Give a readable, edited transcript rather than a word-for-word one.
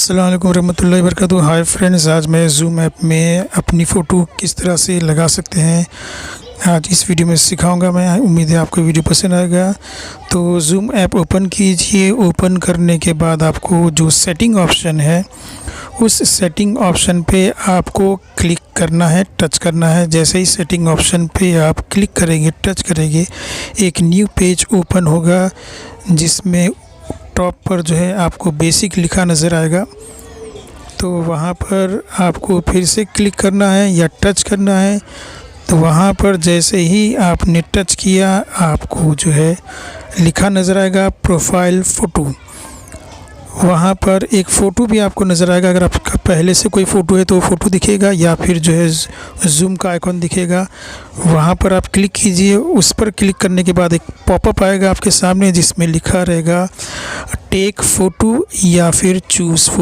अस्सलाम वालेकुम रहमतुल्लाहि वबरकातुहू। हाय फ्रेंड्स, आज मैं ज़ूम ऐप में अपनी फ़ोटो किस तरह से लगा सकते हैं आज इस वीडियो में सिखाऊंगा मैं। उम्मीद है आपको वीडियो पसंद आएगा। तो ज़ूम ऐप ओपन कीजिए। ओपन करने के बाद आपको जो सेटिंग ऑप्शन है उस सेटिंग ऑप्शन पे आपको क्लिक करना है, टच करना है। जैसे ही सेटिंग ऑप्शन पे आप क्लिक करेंगे, टच करेंगे, एक न्यू पेज ओपन होगा जिसमें टॉप पर जो है आपको बेसिक लिखा नज़र आएगा। तो वहाँ पर आपको फिर से क्लिक करना है या टच करना है। तो वहाँ पर जैसे ही आपने टच किया आपको जो है लिखा नज़र आएगा प्रोफाइल फ़ोटो। वहाँ पर एक फ़ोटो भी आपको नज़र आएगा। अगर आपका पहले से कोई फ़ोटो है तो वो फ़ोटो दिखेगा या फिर जो है ज़ूम का आइकॉन दिखेगा। वहाँ पर आप क्लिक कीजिए। उस पर क्लिक करने के बाद एक पॉपअप आएगा आपके सामने जिसमें लिखा रहेगा टेक फ़ोटो या फिर चूज़ फ़ोटो।